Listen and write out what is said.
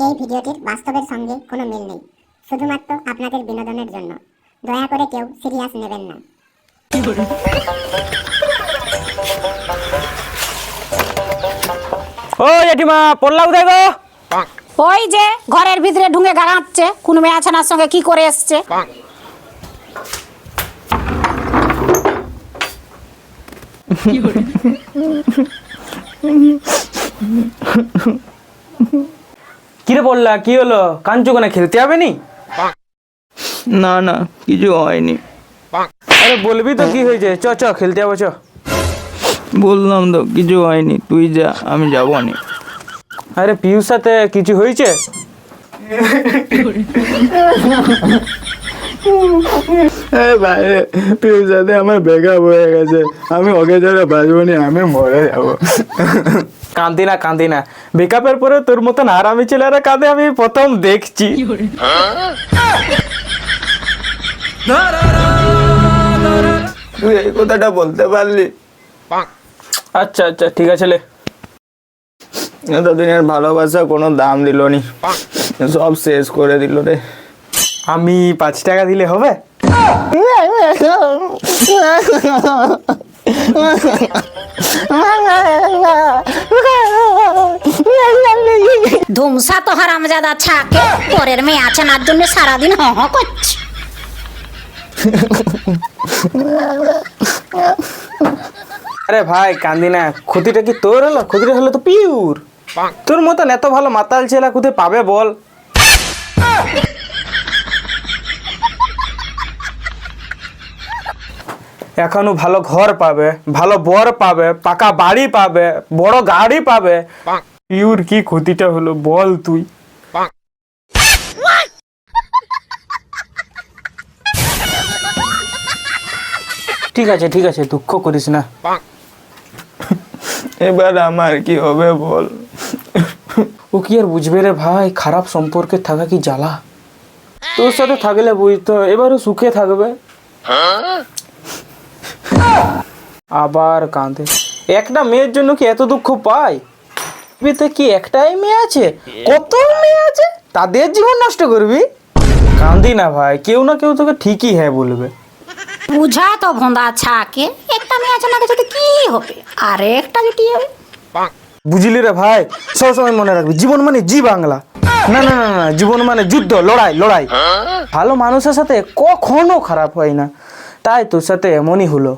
এই ভিডিওটির বাস্তবের সঙ্গে কোনো মিল নেই, শুধুমাত্র আপনাদের বিনোদনের জন্য। দয়া করে কেউ সিরিয়াস নেবেন না। ও জেঠিমা, পড়লা কোথায় গো? ওই যে ঘরের ভিতরে ঢুকে গাগাচ্ছে, কোন মেয়ে আছানার সঙ্গে কি করে এসছে। কিরে পড়লা, কি হলো? কাঞ্চু কোনে খেলতে হবে নি? না না, কিছু হয়নি। আরে বলবি তো কি হয়েছে? চ চ খেলতে যাবো, চ। বললাম তো কিছু হয়নি, তুই যা, আমি যাবো নি। আরে পিউর সাথে কিছু হয়েছে? বাইরে পিউর সাথে আমার ব্রেকআপ হয়ে গেছে, আমি ওকে ছাড়া বাঁচবো নি, আমি মরে যাবো। কান্দি না কান্দি না, বেকআপের পরে তোর মতন আরামি ছেলেরা কাঁদে আমি প্রথম দেখছি। তুই এই কথাটা বলতে পারলি? আচ্ছা আচ্ছা ঠিক আছে লে। এতদিনের ভালোবাসা কোনো দাম দিল নি, সব শেষ করে দিল রে। আমি 5 টাকা দিলে হবে? ধুমসা তো হারামজাদা ছাকে, পরের মেয়ে আছানার জন্য সারাদিন হ হ করছে। আরে ভাই কান্দি না, ক্ষতিটা কি তোর হলো? ক্ষতিটা হলো তো পিউর। তোর মতন এত ভালো মাতাল ছেলে কোথায় পাবে বল? এখনো ভালো ঘর পাবে, ভালো বর পাবে, পাকা বাড়ি পাবে, বড় গাড়ি পাবে। পিউর কি ক্ষতিটা হলো বল তুই? ঠিক আছে ঠিক আছে, দুঃখ করিস না। এবার আমার কি হবে বল? ও কি আর বুঝবে রে ভাই, খারাপ সম্পর্কে থাকা কি জ্বালা। তোর সাথে থাকলে বুঝতো, এবারও সুখে থাকবে। আবার কাঁদে। একটা মেয়ের জন্য কি এত দুঃখ পায়? পৃথিবীতে কি একটাই মেয়ে আছে? কত মেয়ে আছে, তাদের জীবন নষ্ট করবি? কান্দি না ভাই, কেউ না কেউ তোকে ঠিকই হ্যাঁ বলবে। বুঝা তো ভোঁদা ছাকে, একটা মেয়ে আছানাকে যদি কি হবে, আর একটা জুটি হবে। বুঝলি রে ভাই, সবসময় মনে রাখবি, জীবন মানে জি বাংলা। না না না না, জীবন মানে যুদ্ধ, লড়াই লড়াই। ভালো মানুষের সাথে কখনো খারাপ হয় না, তাই তোর সাথে এমনই হলো।